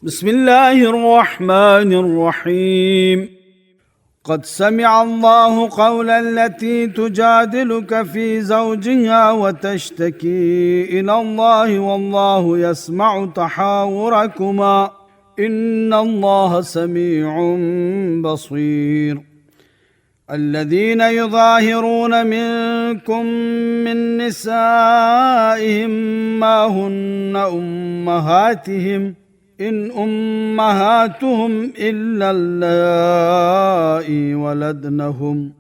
بسم الله الرحمن الرحيم. قد سمع الله قول التي تجادلك في زوجها وتشتكي إلى الله والله يسمع تحاوركما إن الله سميع بصير. الذين يظاهرون منكم من نسائهم ما هن أمهاتهم إن أمهاتهم إلا اللائي ولدنهم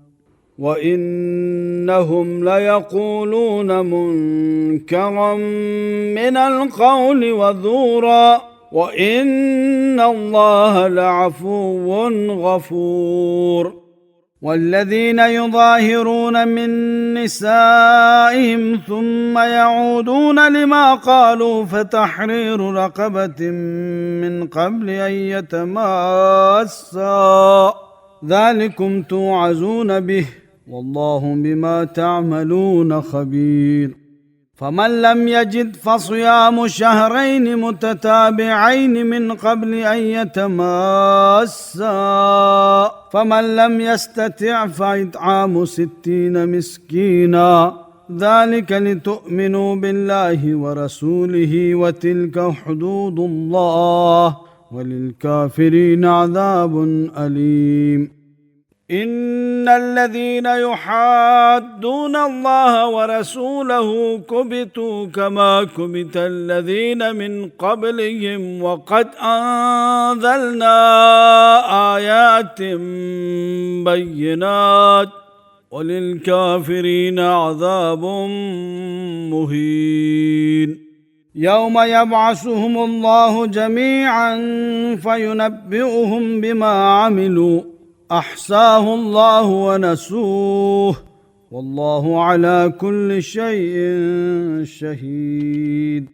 وإنهم ليقولون منكرا من القول وزورا وإن الله لعفو غفور. والذين يظاهرون من نسائهم ثم يعودون لما قالوا فتحرير رقبة من قبل أن يتماسا ذلكم توعظون به والله بما تعملون خبير. فمن لم يجد فصيام شهرين متتابعين من قبل أن يتماسا فمن لم يستطع فإطعام 60 مسكينا ذلك لتؤمنوا بالله ورسوله وتلك حدود الله وللكافرين عذاب أليم. إن الذين يحادون الله ورسوله كبتوا كما كبت الذين من قبلهم وقد أنزلنا آيات بينات وللكافرين عذاب مهين. يوم يبعثهم الله جميعا فينبئهم بما عملوا أحصاه الله ونسوه والله على كل شيء شهيد.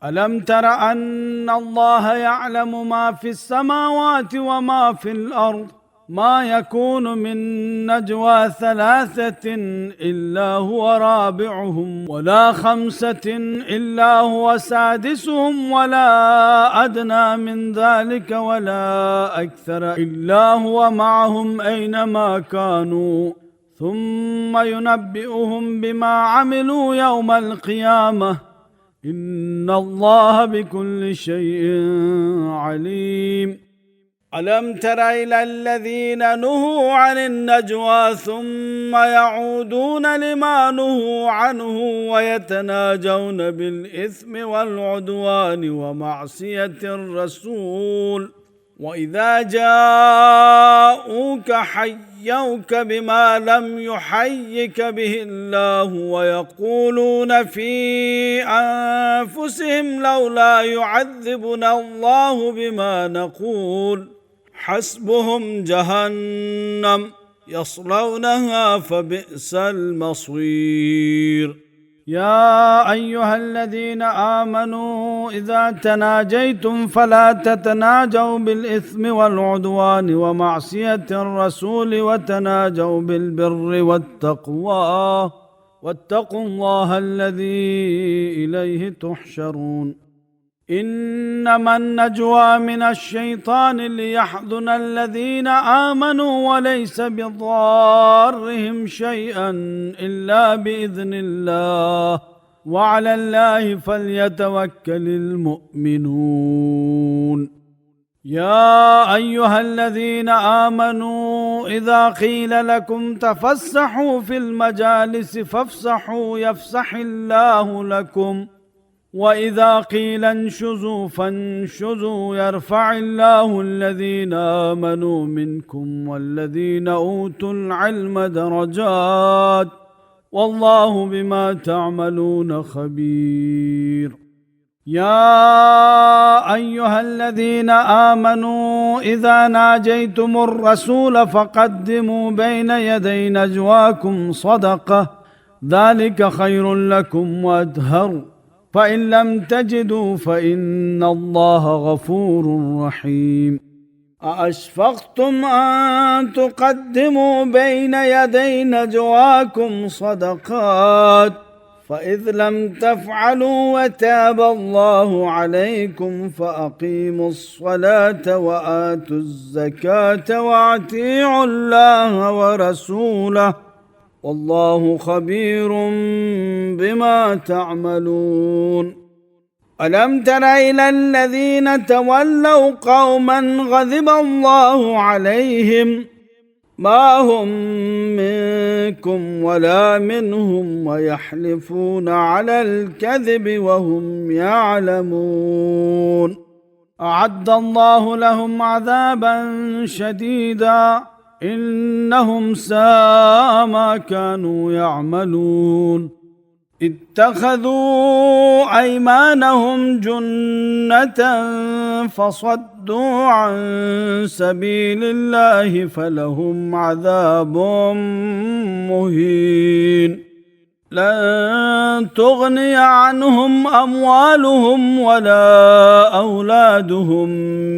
ألم تر أن الله يعلم ما في السماوات وما في الأرض ما يكون من نجوى 3 إلا هو رابعهم ولا 5 إلا هو سادسهم ولا أدنى من ذلك ولا أكثر إلا هو معهم أينما كانوا ثم ينبئهم بما عملوا يوم القيامة إن الله بكل شيء عليم. ألم تر إلى الذين نهوا عن النجوى ثم يعودون لما نهوا عنه ويتناجون بالإثم والعدوان ومعصية الرسول وإذا جاءوك حيوك بما لم يحيك به الله ويقولون في أنفسهم لولا يعذبنا الله بما نقول حسبهم جهنم يصلونها فبئس المصير. يا أيها الذين آمنوا إذا تناجيتم فلا تتناجوا بالإثم والعدوان ومعصية الرسول وتناجوا بالبر والتقوى واتقوا الله الذي إليه تحشرون. إنما النجوى من الشيطان ليحزن الذين آمنوا وليس بضارهم شيئا إلا بإذن الله وعلى الله فليتوكل المؤمنون. يا أيها الذين آمنوا إذا قيل لكم تفسحوا في المجالس فافسحوا يفسح الله لكم وإذا قيل انشزوا فانشزوا يرفع الله الذين آمنوا منكم والذين أوتوا العلم درجات والله بما تعملون خبير. يا أيها الذين آمنوا إذا ناجيتم الرسول فقدموا بين يدي نجواكم صدقة ذلك خير لكم وأطهر فإن لم تجدوا فإن الله غفور رحيم. أأشفقتم أن تقدموا بين يدي نجواكم صدقات فإذ لم تفعلوا وتاب الله عليكم فأقيموا الصلاة وآتوا الزكاة وأطيعوا الله ورسوله والله خبير بما تعملون. ألم تر إلى الذين تولوا قوما غضب الله عليهم ما هم منكم ولا منهم ويحلفون على الكذب وهم يعلمون. أعد الله لهم عذابا شديدا إنهم ساء ما كانوا يعملون. اتخذوا أيمانهم جنة فصدوا عن سبيل الله فلهم عذاب مهين. لن تغني عنهم أموالهم ولا أولادهم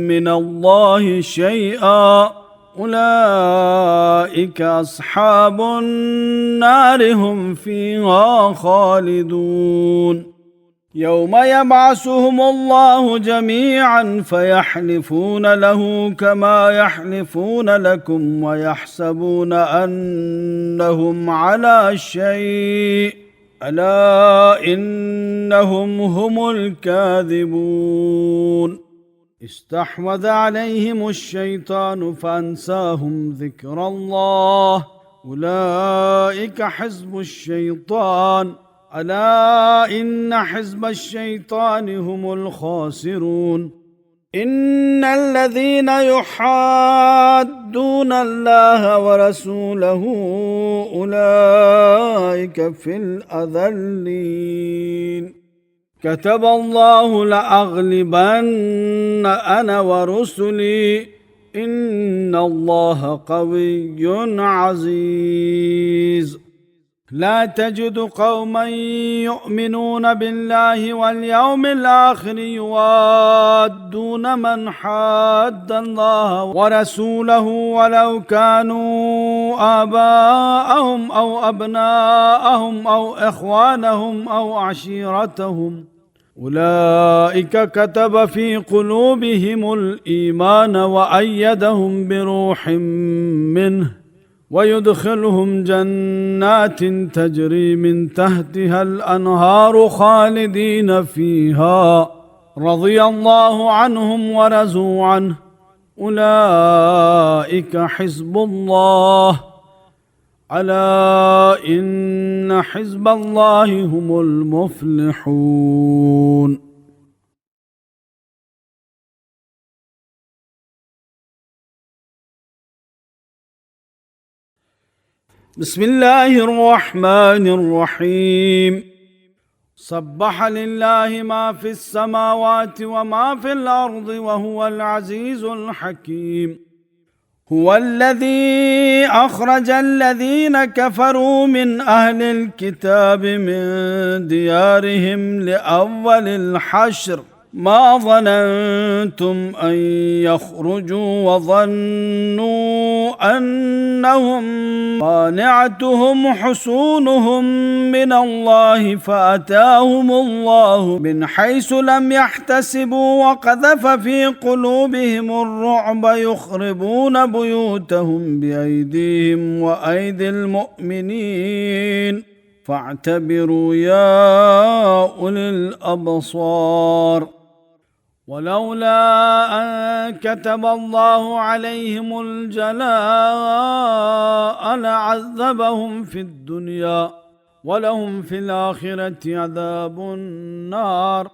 من الله شيئا أولئك أصحاب النار هم فيها خالدون. يوم يبعثهم الله جميعا فيحلفون له كما يحلفون لكم ويحسبون أنهم على شيء ألا إنهم هم الكاذبون. استحوذ عليهم الشيطان فأنساهم ذكر الله أولئك حزب الشيطان ألا إن حزب الشيطان هم الخاسرون. إن الذين يحادون الله ورسوله أولئك في الأذلين. كتب الله لأغلبن أنا ورسلي إن الله قوي عزيز. لا تجد قوما يؤمنون بالله واليوم الآخر يوادون من حاد الله ورسوله ولو كانوا آباءهم أو أبناءهم أو إخوانهم أو عشيرتهم أولئك كتب في قلوبهم الإيمان وأيدهم بروح منه ويدخلهم جنات تجري من تحتها الأنهار خالدين فيها رضي الله عنهم ورضوا عنه أولئك حزب الله ألا إن حزب الله هم المفلحون. بسم الله الرحمن الرحيم. سبح لله ما في السماوات وما في الأرض وهو العزيز الحكيم. هو الذي أخرج الذين كفروا من أهل الكتاب من ديارهم لأول الحشر ما ظننتم أن يخرجوا وظنوا أنهم مانعتهم حصونهم من الله فأتاهم الله من حيث لم يحتسبوا وقذف في قلوبهم الرعب يخربون بيوتهم بأيديهم وأيدي المؤمنين فاعتبروا يا أولي الأبصار. ولولا أن كتب الله عليهم الجلاء لعذبهم في الدنيا ولهم في الآخرة عذاب النار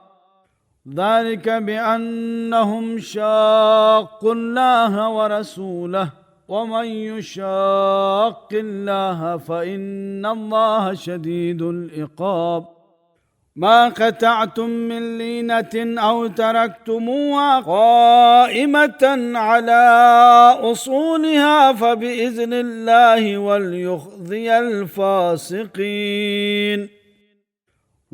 ذلك بأنهم شاقوا الله ورسوله ومن يشاق الله فإن الله شديد العقاب. ما قطعتم من لينة أو تركتموها قائمة على أصولها فبإذن الله وليخزي الفاسقين.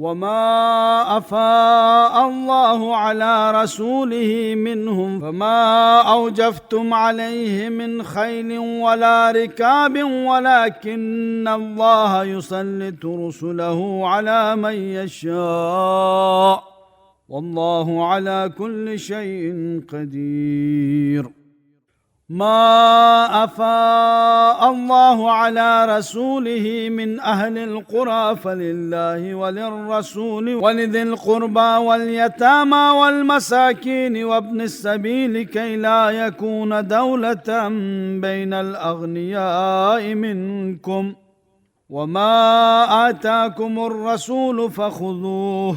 وما أفاء الله على رسوله منهم فما أوجفتم عليه من خيل ولا ركاب ولكن الله يسلط رسله على من يشاء والله على كل شيء قدير. ما أفاء الله على رسوله من أهل القرى فلله وللرسول ولذي القربى واليتامى والمساكين وابن السبيل كي لا يكون دولة بين الأغنياء منكم وما آتاكم الرسول فخذوه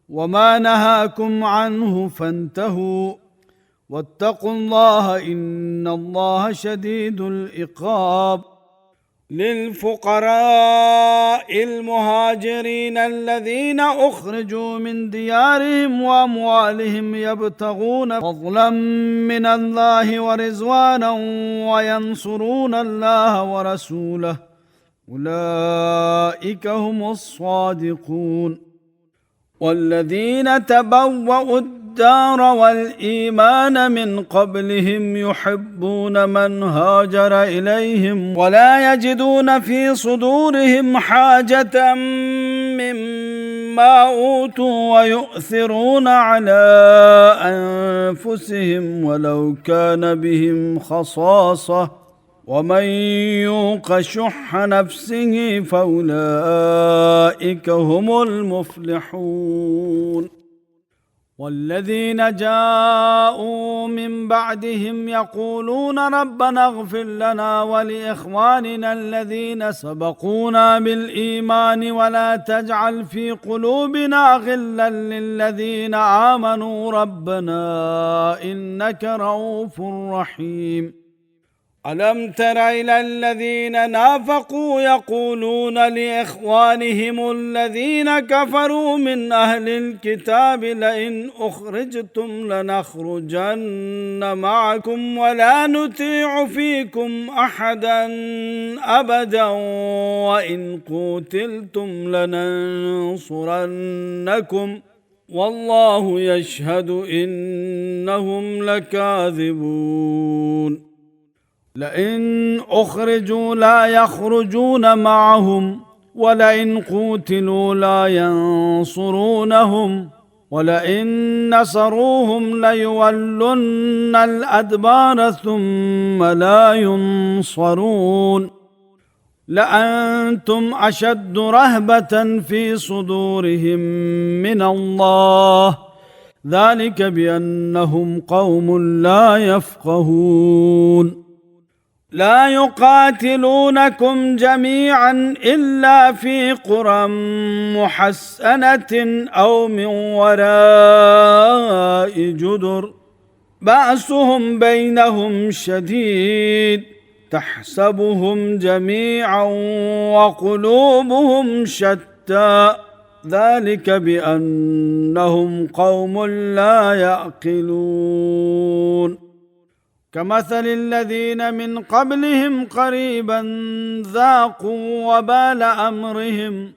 وما نهاكم عنه فانتهوا واتقوا الله إن الله شديد العقاب. للفقراء المهاجرين الذين أخرجوا من ديارهم وأموالهم يبتغون فضلا من الله ورضوانا وينصرون الله ورسوله أولئك هم الصادقون. والذين تبوأوا الدار والإيمان من قبلهم يحبون من هاجر إليهم ولا يجدون في صدورهم حاجة مما أوتوا ويؤثرون على أنفسهم ولو كان بهم خصاصة ومن يوق شح نفسه فأولئك هم المفلحون. والذين جاءوا من بعدهم يقولون ربنا اغفر لنا ولإخواننا الذين سبقونا بالإيمان ولا تجعل في قلوبنا غلا للذين آمنوا ربنا إنك رؤوف رحيم. ألم تر إلى الذين نافقوا يقولون لإخوانهم الذين كفروا من أهل الكتاب لئن أخرجتم لنخرجن معكم ولا نطيع فيكم أحدا أبدا وإن قتلتم لننصرنكم والله يشهد إنهم لكاذبون. لئن أخرجوا لا يخرجون معهم ولئن قوتلوا لا ينصرونهم ولئن نصروهم ليولن الأدبار ثم لا ينصرون. لأنتم أشد رهبة في صدورهم من الله ذلك بأنهم قوم لا يفقهون. لا يقاتلونكم جميعا إلا في قرى محصنة أو من وراء جدر بأسهم بينهم شديد تحسبهم جميعا وقلوبهم شتى ذلك بأنهم قوم لا يعقلون. كمثل الذين من قبلهم قريبا ذاقوا وبال أمرهم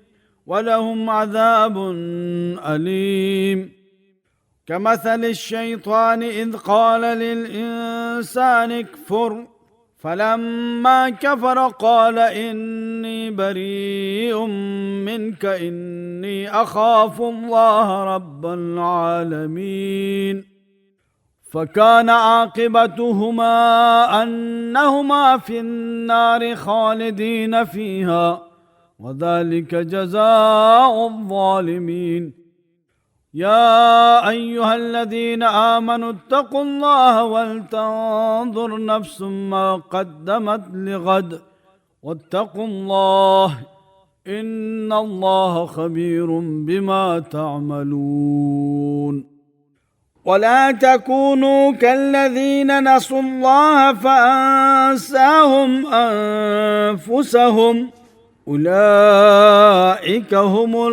ولهم عذاب أليم. كمثل الشيطان إذ قال للإنسان اكفر فلما كفر قال إني بريء منك إني أخاف الله رب العالمين. فكان عاقبتهما أنهما في النار خالدين فيها وذلك جزاء الظالمين. يا أيها الذين آمنوا اتقوا الله ولتنظر نفس ما قدمت لغد واتقوا الله إن الله خبير بما تعملون. ولا تكونوا كالذين نسوا الله فأنساهم أنفسهم أولئك هم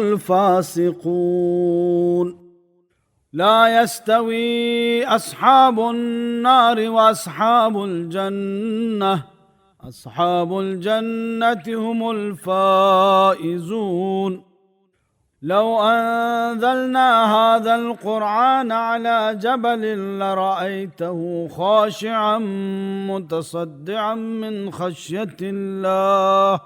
الفاسقون. لا يستوي أصحاب النار وأصحاب الجنة أصحاب الجنة هم الفائزون. لو أنزلنا هذا القرآن على جبل لرأيته خاشعا متصدعا من خشية الله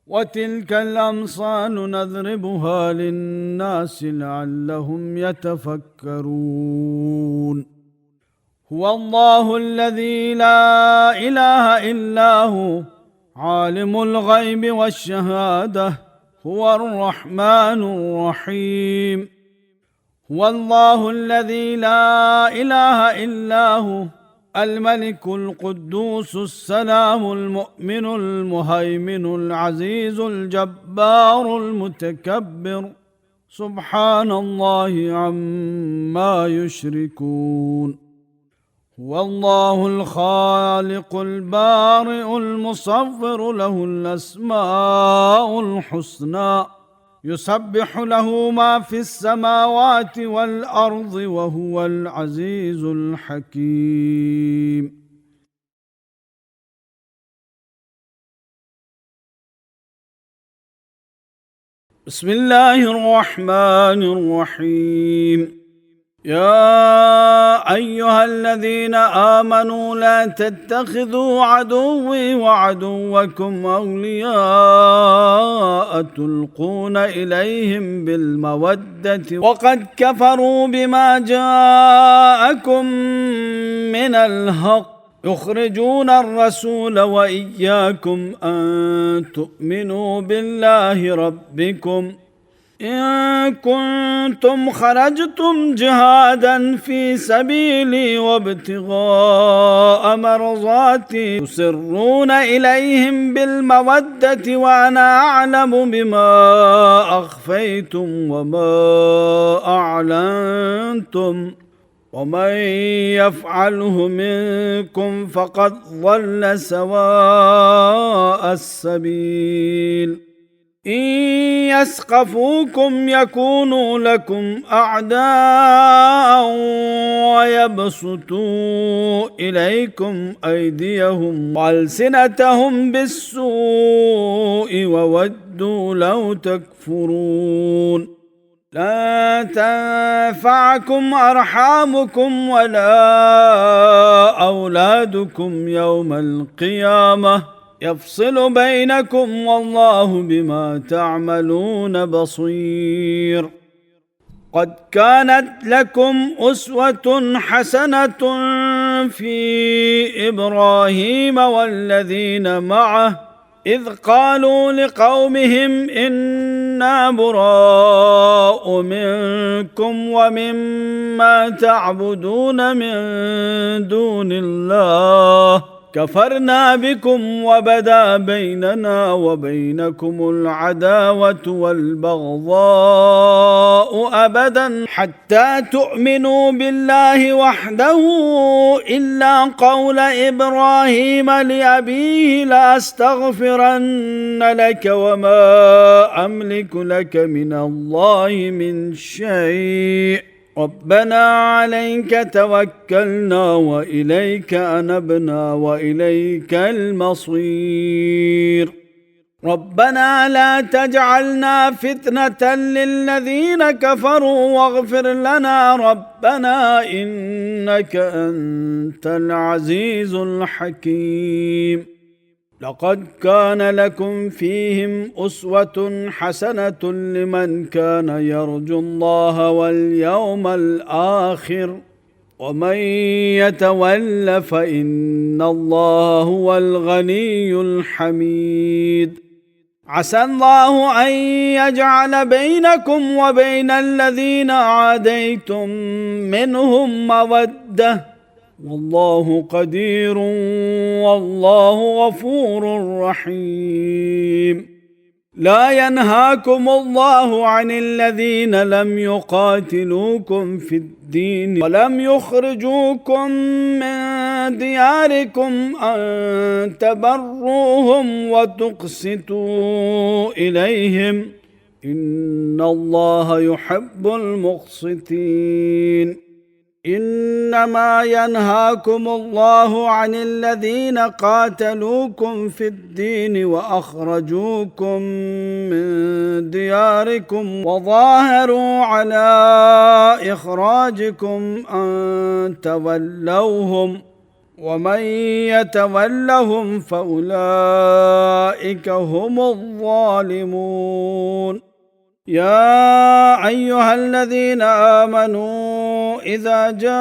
وتلك الأمثال نضربها للناس لعلهم يتفكرون هو الله الذي لا إله إلا هو عالم الغيب والشهادة هو الرحمن الرحيم هو الله الذي لا إله إلا هو الملك القدوس السلام المؤمن المهيمن العزيز الجبار المتكبر سبحان الله عما يشركون هو الله الخالق البارئ المصور له الأسماء الحسنى يسبح له ما في السماوات والأرض وهو العزيز الحكيم. بسم الله الرحمن الرحيم. يا أيها الذين آمنوا لا تتخذوا عدوي وعدوكم أولياء تلقون إليهم بالمودة وقد كفروا بما جاءكم من الحق يخرجون الرسول وإياكم أن تؤمنوا بالله ربكم إن كنتم خرجتم جهادا في سبيلي وابتغاء مرضاتي تسرون إليهم بالمودة وأنا أعلم بما أخفيتم وما أعلنتم ومن يفعله منكم فقد ضل سواء السبيل إن يثقفوكم يكونوا لكم أعداء ويبسطوا إليكم أيديهم وألسنتهم بالسوء وودوا لو تكفرون لا تنفعكم أرحامكم ولا أولادكم يوم القيامة يفصل بينكم والله بما تعملون بصير قد كانت لكم أسوة حسنة في إبراهيم والذين معه إذ قالوا لقومهم إنا براء منكم ومما تعبدون من دون الله كفرنا بكم وبدا بيننا وبينكم العداوة والبغضاء أبدا حتى تؤمنوا بالله وحده إلا قول إبراهيم لأبيه لأستغفرن لك وما أملك لك من الله من شيء ربنا عليك توكلنا وإليك أنبنا وإليك المصير ربنا لا تجعلنا فتنة للذين كفروا واغفر لنا ربنا إنك أنت العزيز الحكيم لقد كان لكم فيهم أسوة حسنة لمن كان يرجو الله واليوم الآخر ومن يتول فإن الله هو الغني الحميد عسى الله أن يجعل بينكم وبين الذين عاديتم منهم مودة والله قدير والله غفور رحيم لا ينهاكم الله عن الذين لم يقاتلوكم في الدين ولم يخرجوكم من دياركم أن تبروهم وتقسطوا إليهم إن الله يحب المقسطين إنما ينهاكم الله عن الذين قاتلوكم في الدين وأخرجوكم من دياركم وظاهروا على إخراجكم أن تولوهم ومن يتولهم فأولئك هم الظالمون. يا أيها الذين آمنوا إذا جاءكم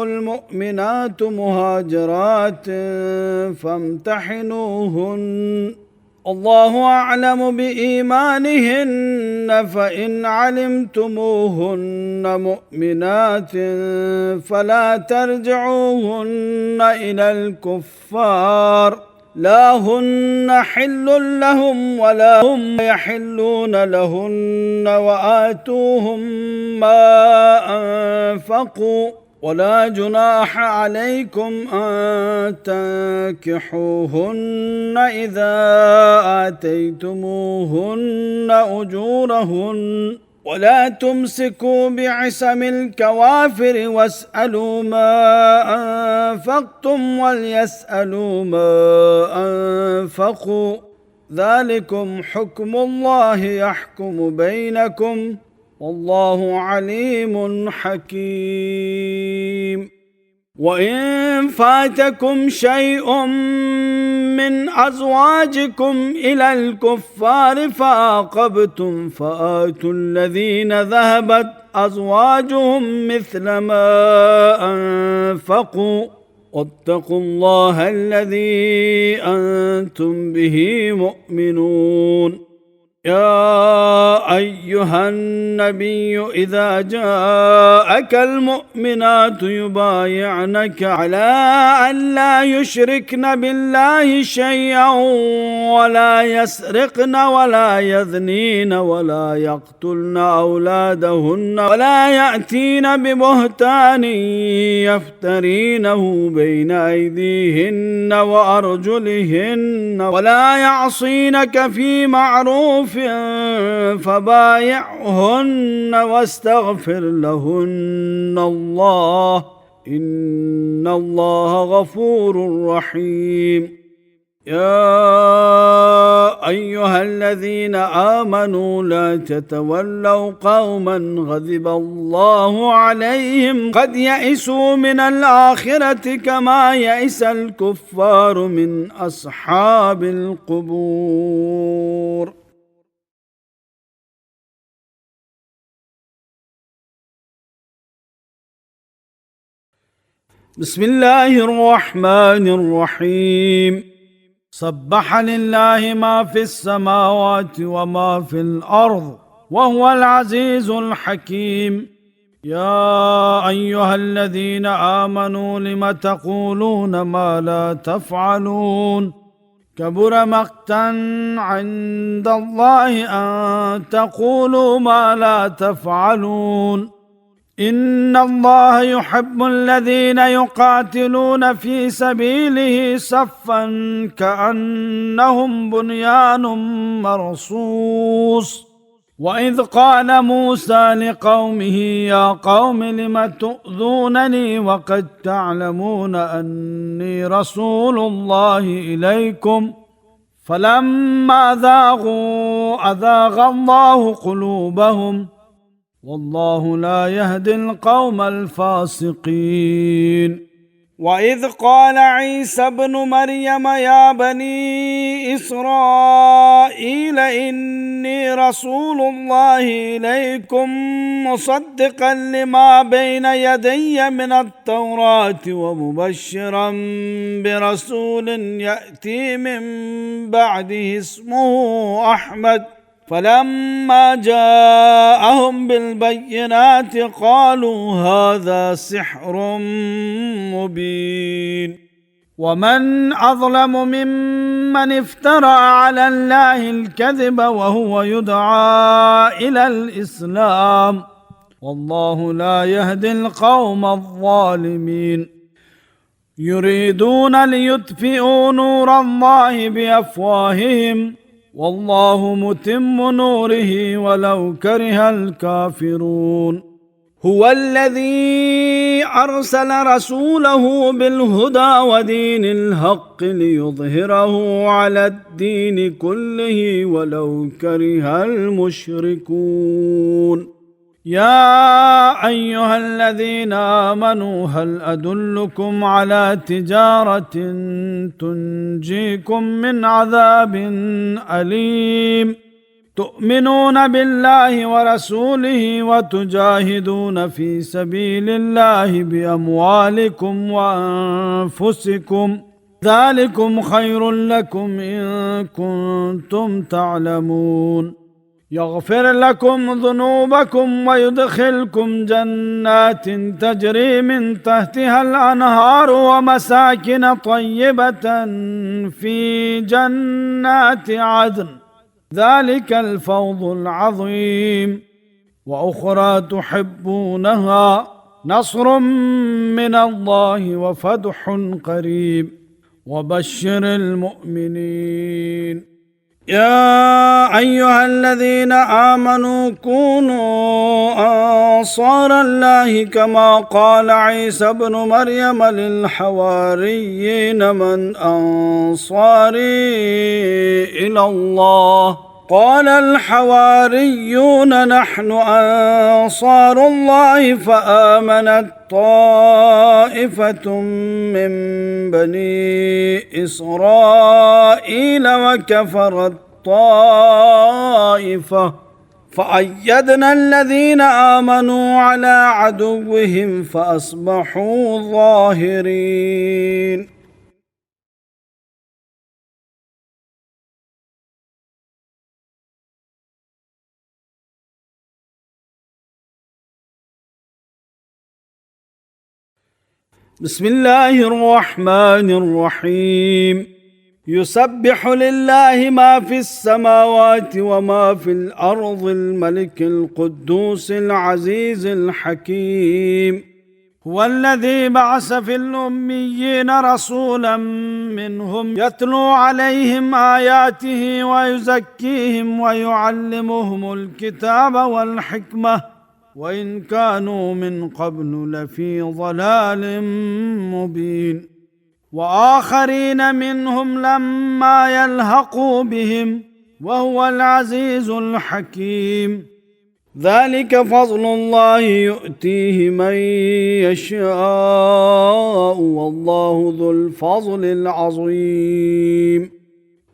المؤمنات مهاجرات فامتحنوهن الله أعلم بإيمانهن فإن علمتموهن مؤمنات فلا ترجعوهن إلى الكفار لا هن حل لهم ولا هم يحلون لهن وآتوهم ما أنفقوا ولا جناح عليكم أن تنكحوهن إذا آتيتموهن أجورهن ولا تمسكوا بعصم الكوافر واسألوا ما أنفقتم وليسألوا ما أنفقوا ذلكم حكم الله يحكم بينكم والله عليم حكيم. وإن فاتكم شيء من أزواجكم إلى الكفار فعاقبتم فآتوا الذين ذهبت أزواجهم مثل ما أنفقوا واتقوا الله الذي أنتم به مؤمنون. يا أيها النبي إذا جاءك المؤمنات يبايعنك على أن لا يشركن بالله شيئا ولا يسرقن ولا يزنين ولا يقتلن أولادهن ولا يأتين ببهتان يفترينه بين أيديهن وأرجلهن ولا يعصينك في معروف فبايعهن واستغفر لهن الله إن الله غفور رحيم. يا أيها الذين آمنوا لا تتولوا قوما غضب الله عليهم قد يئسوا من الآخرة كما يئس الكفار من أصحاب القبور. بسم الله الرحمن الرحيم. سبح لله ما في السماوات وما في الأرض وهو العزيز الحكيم. يا أيها الذين آمنوا لم تقولون ما لا تفعلون كبر مقتا عند الله أن تقولوا ما لا تفعلون إن الله يحب الذين يقاتلون في سبيله صفا كأنهم بنيان مرصوص. وإذ قال موسى لقومه يا قوم لم تؤذونني وقد تعلمون أني رسول الله إليكم فلما ذاقوا أذاق الله قلوبهم والله لا يهدي القوم الفاسقين. وإذ قال عيسى ابن مريم يا بني إسرائيل إني رسول الله إليكم مصدقا لما بين يدي من التوراة ومبشرا برسول يأتي من بعده اسمه أحمد فلما جاءهم بالبينات قالوا هذا سحر مبين. ومن أظلم ممن افترى على الله الكذب وهو يدعى إلى الإسلام والله لا يهدي القوم الظالمين. يريدون ليطفئوا نور الله بأفواههم والله متم نوره ولو كره الكافرون. هو الذي أرسل رسوله بالهدى ودين الحق ليظهره على الدين كله ولو كره المشركون. يا أيها الذين آمنوا هل أدلكم على تجارة تنجيكم من عذاب أليم تؤمنون بالله ورسوله وتجاهدون في سبيل الله بأموالكم وأنفسكم ذلكم خير لكم إن كنتم تعلمون يغفر لكم ذنوبكم ويدخلكم جنات تجري من تحتها الأنهار ومساكن طيبة في جنات عدن ذلك الفوز العظيم. وأخرى تحبونها نصر من الله وفتح قريب وبشر المؤمنين. يا أيها الذين آمنوا كونوا أنصار الله كما قال عيسى ابن مريم للحواريين من أنصاري إلى الله قال الحواريون نحن أنصار الله فآمنت طائفة من بني إسرائيل وكفرت طائفة فأيدنا الذين آمنوا على عدوهم فأصبحوا ظاهرين. بسم الله الرحمن الرحيم. يسبح لله ما في السماوات وما في الأرض الملك القدوس العزيز الحكيم. هو الذي بعث في الأميين رسولا منهم يتلو عليهم آياته ويزكيهم ويعلمهم الكتاب والحكمة وإن كانوا من قبل لفي ضلال مبين. وآخرين منهم لما يلحقوا بهم وهو العزيز الحكيم. ذلك فضل الله يؤتيه من يشاء والله ذو الفضل العظيم.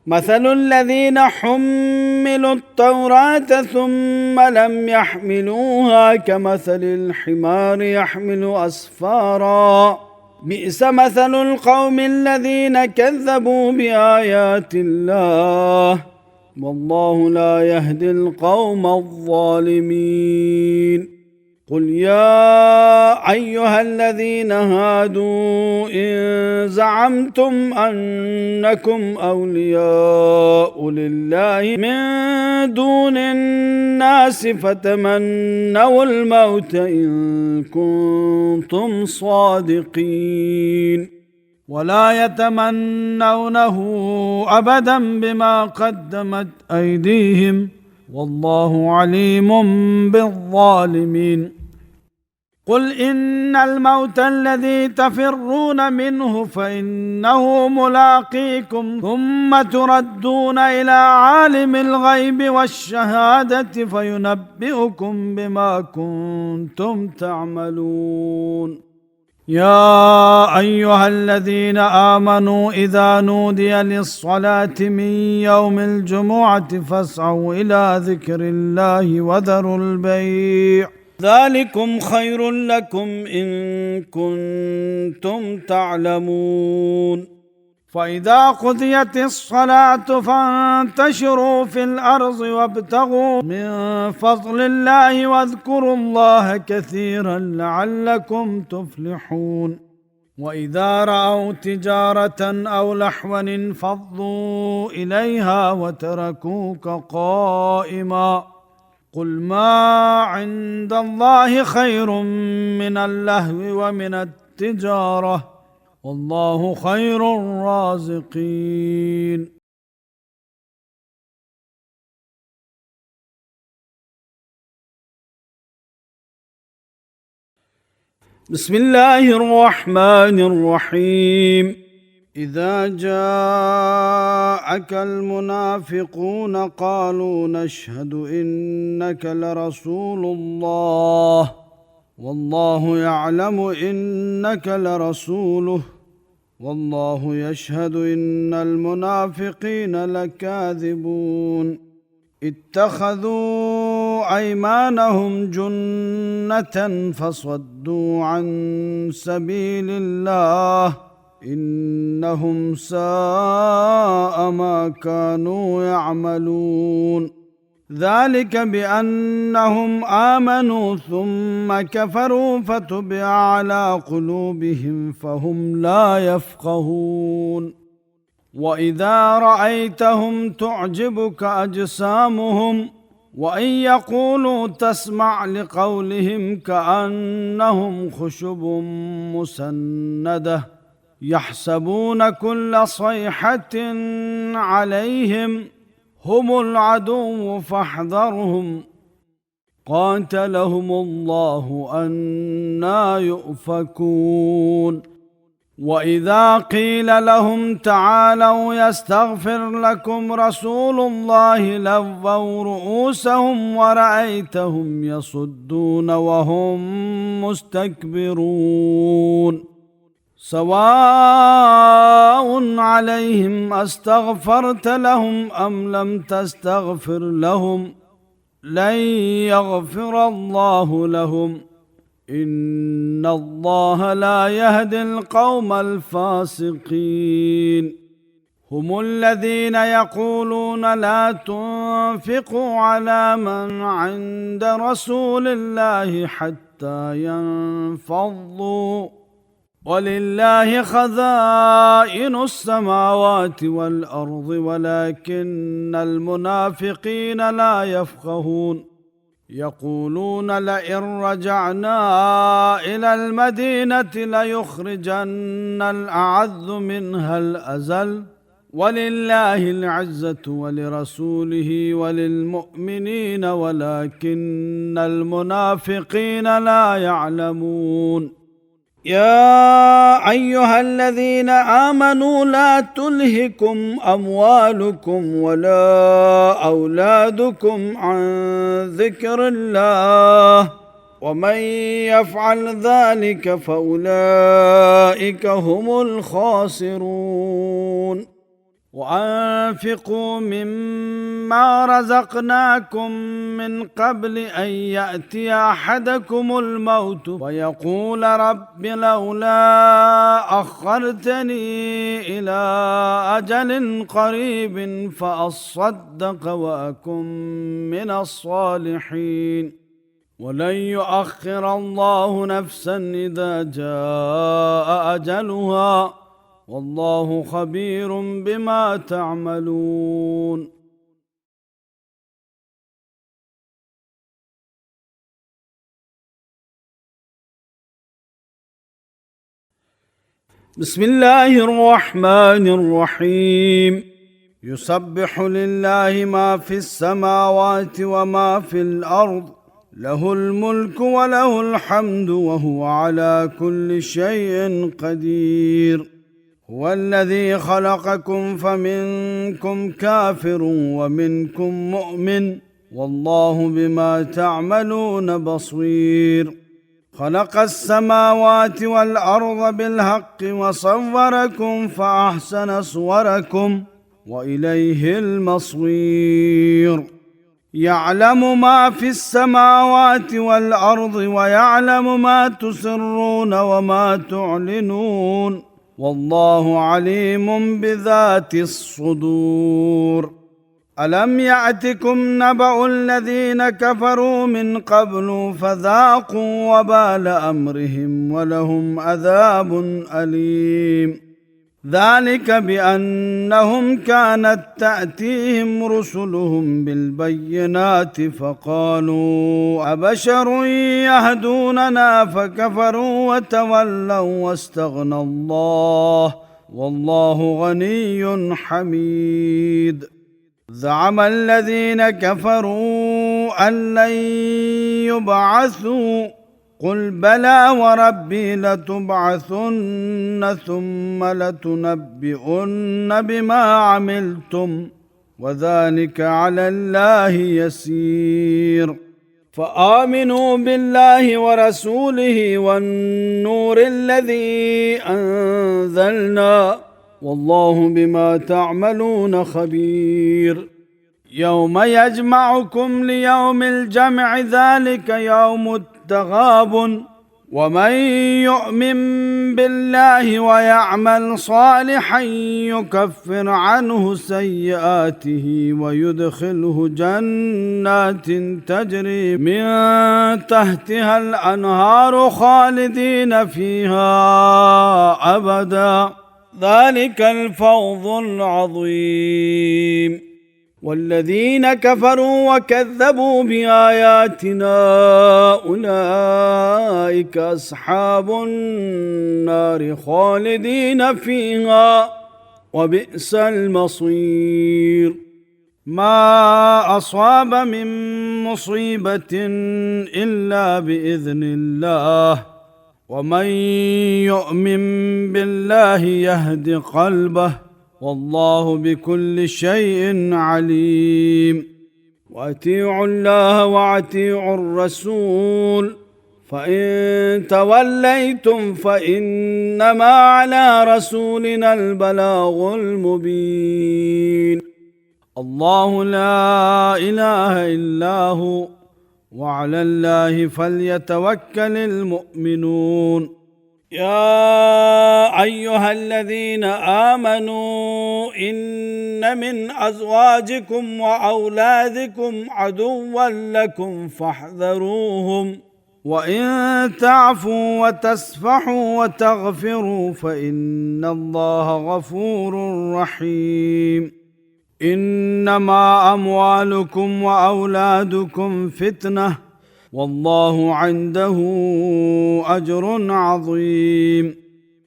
مثل الذين حملوا التوراة ثم لم يحملوها كمثل الحمار يحمل أسفارا بئس مثل القوم الذين كذبوا بآيات الله والله لا يهدي القوم الظالمين. قل يا أيها الذين هادوا إن زعمتم أنكم أولياء لله من دون الناس فتمنوا الموت إن كنتم صادقين ولا يتمنونه أبدا بما قدمت أيديهم والله عليم بالظالمين. قل إن الموت الذي تفرون منه فإنه ملاقيكم ثم تردون إلى عالم الغيب والشهادة فينبئكم بما كنتم تعملون. يا أيها الذين آمنوا إذا نودي للصلاة من يوم الجمعة فاسعوا إلى ذكر الله وذروا البيع ذلكم خير لكم إن كنتم تعلمون. فإذا قضيت الصلاة فانتشروا في الأرض وابتغوا من فضل الله واذكروا الله كثيرا لعلكم تفلحون. وإذا رأوا تجارة أو لحوا انفضوا إليها وتركوك قائما قل ما عند الله خير من اللهو ومن التجارة والله خير الرازقين. بسم الله الرحمن الرحيم. إذا جاءك المنافقون قالوا نشهد إنك لرسول الله والله يعلم إنك لرسوله والله يشهد إن المنافقين لكاذبون. اتخذوا أيمانهم جنة فصدوا عن سبيل الله إنهم ساء ما كانوا يعملون. ذلك بأنهم آمنوا ثم كفروا فتبع على قلوبهم فهم لا يفقهون. وإذا رأيتهم تعجبك أجسامهم وإن يقولوا تسمع لقولهم كأنهم خشب مسندة يحسبون كل صيحة عليهم هم العدو فاحذرهم قاتلهم الله أنى يؤفكون. وإذا قيل لهم تعالوا يستغفر لكم رسول الله لووا رؤوسهم ورأيتهم يصدون وهم مستكبرون. سواء عليهم أستغفرت لهم أم لم تستغفر لهم لن يغفر الله لهم إن الله لا يهدي القوم الفاسقين. هم الذين يقولون لا تنفقوا على من عند رسول الله حتى ينفضوا ولله خزائن السماوات والأرض ولكن المنافقين لا يفقهون. يقولون لئن رجعنا إلى المدينة ليخرجن الأعز منها الأذل ولله العزة ولرسوله وللمؤمنين ولكن المنافقين لا يعلمون. يا أيها الذين آمنوا لا تلهكم أموالكم ولا أولادكم عن ذكر الله ومن يفعل ذلك فأولئك هم الخاسرون. وأنفقوا مما رزقناكم من قبل أن يأتي أحدكم الموت ويقول رب لولا أخرتني إلى أجل قريب فأصدق وأكن من الصالحين ولن يؤخر الله نفسا إذا جاء أجلها والله خبير بما تعملون. بسم الله الرحمن الرحيم. يسبح لله ما في السماوات وما في الأرض له الملك وله الحمد وهو على كل شيء قدير. هو الذي خلقكم فمنكم كافر ومنكم مؤمن والله بما تعملون بصير. خلق السماوات والأرض بالحق وصوركم فأحسن صوركم وإليه المصير. يعلم ما في السماوات والأرض ويعلم ما تسرون وما تعلنون والله عليم بذات الصدور. ألم يأتكم نبأ الذين كفروا من قبل فذاقوا وبال أمرهم ولهم عذاب أليم. ذلك بأنهم كانت تأتيهم رسلهم بالبينات فقالوا أبشر يهدوننا فكفروا وتولوا واستغنى الله والله غني حميد. زعم الذين كفروا أن لن يبعثوا قل بلى وربي لتبعثن ثم لتنبئن بما عملتم وذلك على الله يسير. فآمنوا بالله ورسوله والنور الذي أنزلنا والله بما تعملون خبير. يوم يجمعكم ليوم الجمع ذلك يوم التغابن ومن يؤمن بالله ويعمل صالحا يكفر عنه سيئاته ويدخله جنات تجري من تحتها الأنهار خالدين فيها أبدا ذلك الفوز العظيم. والذين كفروا وكذبوا بآياتنا أولئك أصحاب النار خالدين فيها وبئس المصير. ما أصاب من مصيبة إلا بإذن الله ومن يؤمن بالله يهد قلبه والله بكل شيء عليم. وأطيعوا الله وأطيعوا الرسول فإن توليتم فإنما على رسولنا البلاغ المبين. الله لا إله إلا هو وعلى الله فليتوكل المؤمنون. يا أيها الذين آمنوا إن من أزواجكم وأولادكم عدوا لكم فاحذروهم وإن تعفوا وتصفحوا وتغفروا فإن الله غفور رحيم. إنما أموالكم وأولادكم فتنة والله عنده أجر عظيم.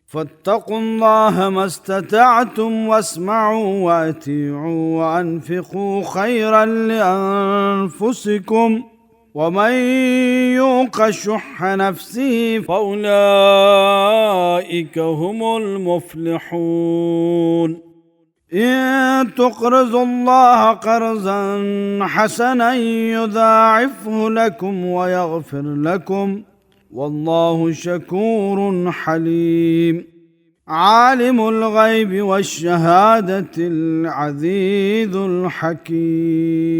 فاتقوا الله ما استطعتم واسمعوا وأطيعوا وأنفقوا خيرا لأنفسكم ومن يوق شح نفسه فأولئك هم المفلحون. إن تقرضوا الله قرضا حسنا يضاعفه لكم ويغفر لكم والله شكور حليم. عالم الغيب والشهادة العزيز الحكيم.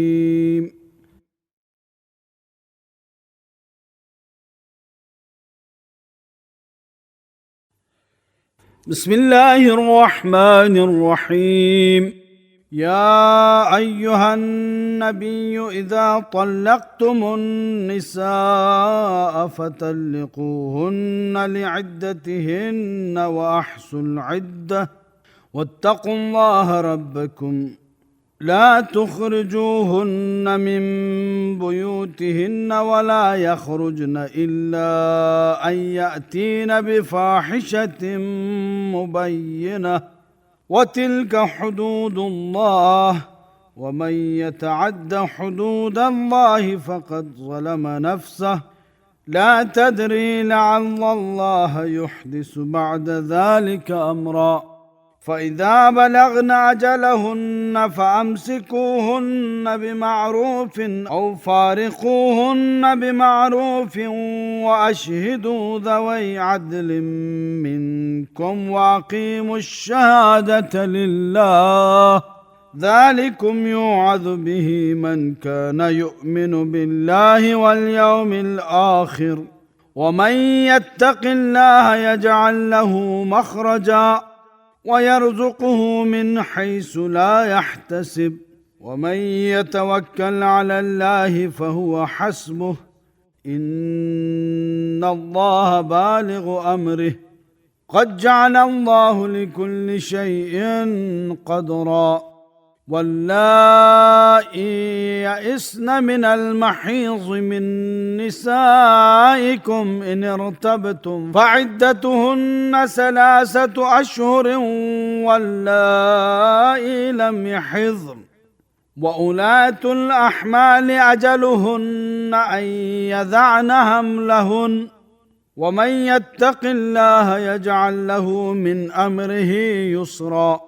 بسم الله الرحمن الرحيم. يا أيها النبي إذا طلقتم النساء فطلقوهن لعدتهن وأحصوا العدة واتقوا الله ربكم لا تخرجوهن من بيوتهن ولا يخرجن إلا أن يأتين بفاحشة مبينة وتلك حدود الله ومن يتعد حدود الله فقد ظلم نفسه لا تدري لعل الله يحدث بعد ذلك أمرا. فإذا بلغن أجلهن فأمسكوهن بمعروف أو فارقوهن بمعروف وأشهدوا ذوي عدل منكم وأقيموا الشهادة لله ذلكم يوعظ به من كان يؤمن بالله واليوم الآخر ومن يتق الله يجعل له مخرجا ويرزقه من حيث لا يحتسب ومن يتوكل على الله فهو حسبه إن الله بالغ أمره قد جعل الله لكل شيء قدرا. واللائي يئسن من المحيض من نسائكم إن ارتبتم فعدتهن 3 أشهر واللائي لم يحضن وأولاة الأحمال أجلهن أن يضعن حملهن ومن يتق الله يجعل له من أمره يسرا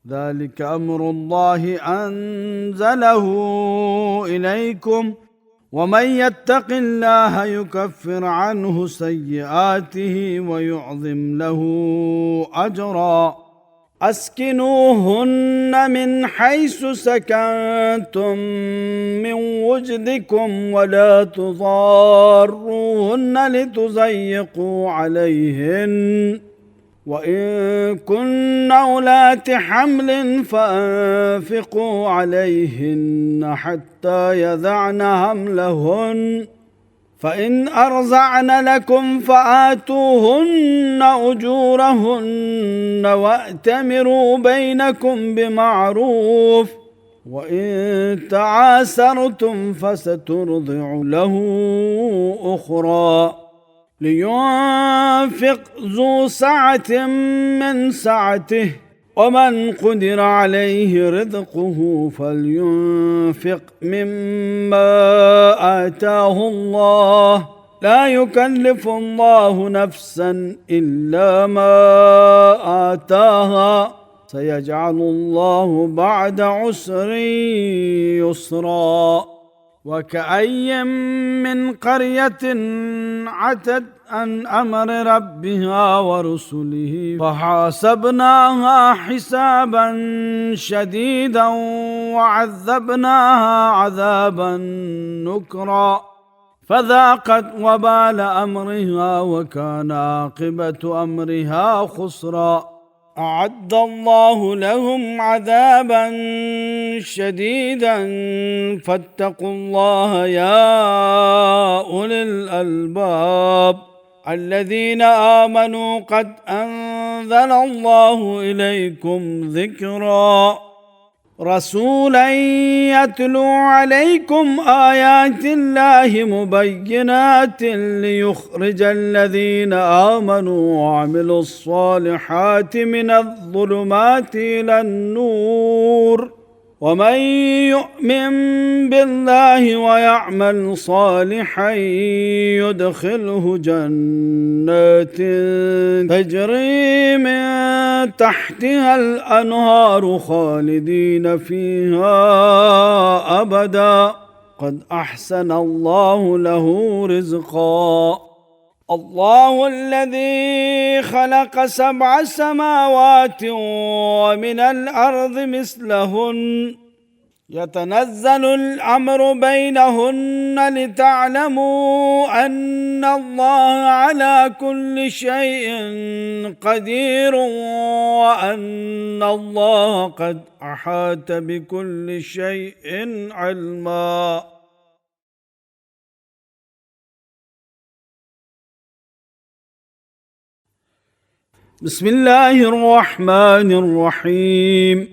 ذلك أمر الله أنزله إليكم ومن يتق الله يكفر عنه سيئاته ويعظم له أجرا أسكنوهن من حيث سكنتم من وجدكم ولا تضاروهن لتضيقوا عليهن وإن كن أولات حمل فأنفقوا عليهن حتى يضعن حملهن فإن أرضعن لكم فآتوهن أجورهن وأتمروا بينكم بمعروف وإن تعاسرتم فسترضع له أخرى لينفق ذو سعة من سعته ومن قدر عليه رزقه فلينفق مما آتاه الله لا يكلف الله نفسا إلا ما آتاها سيجعل الله بعد عسر يسرا وكأي من قرية عتت عن أمر ربها ورسله فحاسبناها حسابا شديدا وعذبناها عذابا نكرا فذاقت وبال أمرها وكان عاقبة أمرها خسرا أعد الله لهم عذابا شديدا فاتقوا الله يا أولي الألباب الذين آمنوا قد أنزل الله إليكم ذكرا رسولا يتلو عليكم آيات الله مبينات ليخرج الذين آمنوا وعملوا الصالحات من الظلمات إلى النور ومن يؤمن بالله ويعمل صالحا يدخله جنات تجري من تحتها الأنهار خالدين فيها أبدا قد أحسن الله له رزقا الله الذي خلق 7 سماوات ومن الأرض مثلهن يتنزل الأمر بينهن لتعلموا أن الله على كل شيء قدير وأن الله قد أحاط بكل شيء علما بسم الله الرحمن الرحيم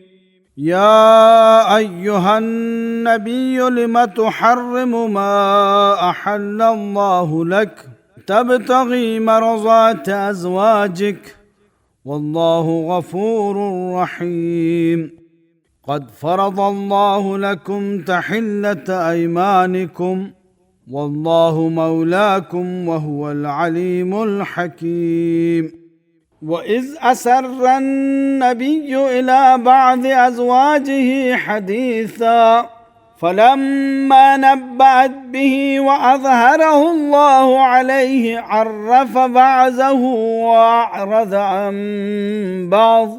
يا أيها النبي لم تحرم ما أحل الله لك تبتغي مرضات أزواجك والله غفور رحيم قد فرض الله لكم تحلة أيمانكم والله مولاكم وهو العليم الحكيم وإذ أسر النبي إلى بعض أزواجه حديثا فلما نبأت به وأظهره الله عليه عرف بعضه وأعرض عن بعض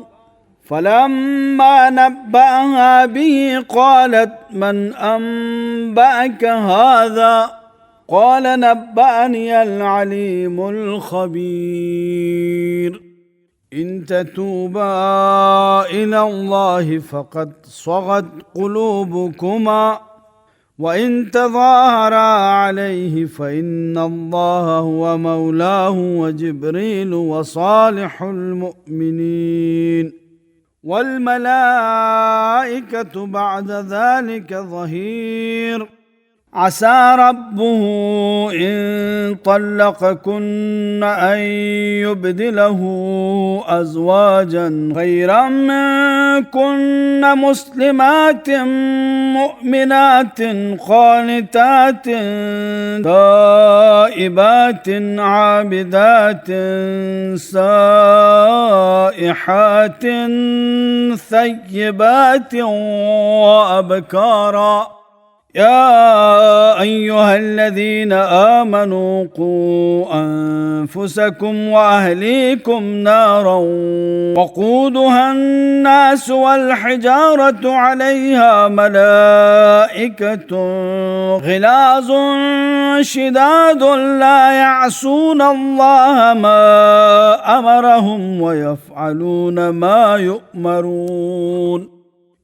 فلما نبأها به قالت من أنبأك هذا قال نبأني العليم الخبير إن تتوبا إلى الله فقد صغت قلوبكما وإن تظاهرا عليه فإن الله هو مولاه وجبريل وصالح المؤمنين والملائكة بعد ذلك ظهير عسى ربه إن طلقكن أن يبدله أزواجا خيرا منكن مسلمات مؤمنات قانتات تائبات عابدات سائحات ثيبات وأبكارا. يا أيها الذين آمنوا قوا أنفسكم وأهليكم نارا وقودها الناس والحجارة عليها ملائكة غلاظ شداد لا يعصون الله ما أمرهم ويفعلون ما يؤمرون.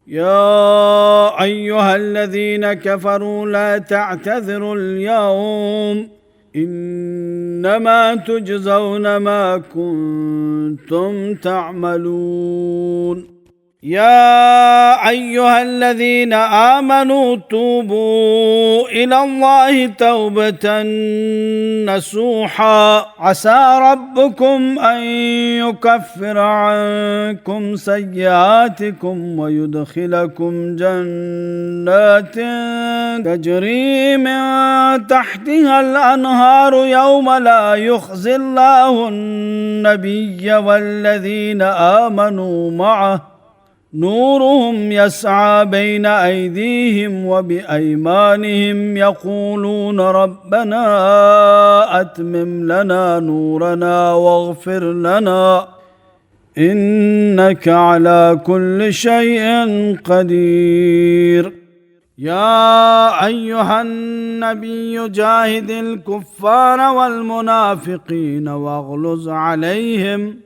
يا أيها الذين كفروا لا تعتذروا اليوم إنما تجزون ما كنتم تعملون. يا أيها الذين آمنوا توبوا إلى الله توبة نصوحا عسى ربكم أن يكفر عنكم سيئاتكم ويدخلكم جنات تجري من تحتها الأنهار يوم لا يخزي الله النبي والذين آمنوا معه نورهم يسعى بين أيديهم وبأيمانهم يقولون ربنا أتمم لنا نورنا واغفر لنا إنك على كل شيء قدير. يا أيها النبي جاهد الكفار والمنافقين واغلظ عليهم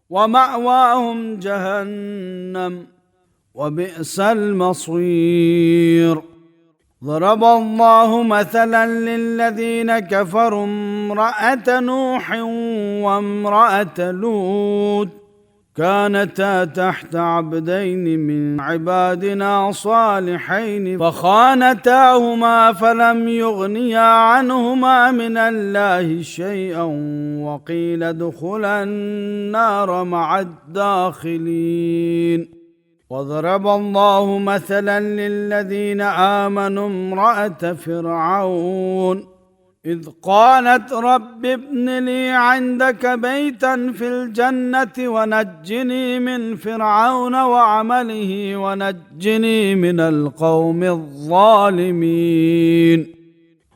ومأواهم جهنم وبئس المصير. ضرب الله مثلا للذين كفروا امرأة نوح وامرأة لوط كانتا تحت عبدين من عبادنا صالحين فخانتاهما فلم يغنيا عنهما من الله شيئا وقيل ادخلا النار مع الداخلين. وضرب الله مثلا للذين آمنوا امرأة فرعون إذ قالت رب ابن لي عندك بيتا في الجنة ونجني من فرعون وعمله ونجني من القوم الظالمين.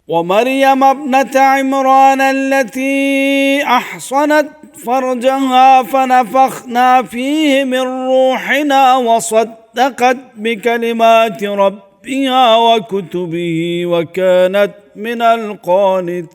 ومريم ابنة عمران التي أحصنت فرجها فنفخنا فيه من روحنا وصدقت بكلمات ربها وكتبه وكانت من القانتين.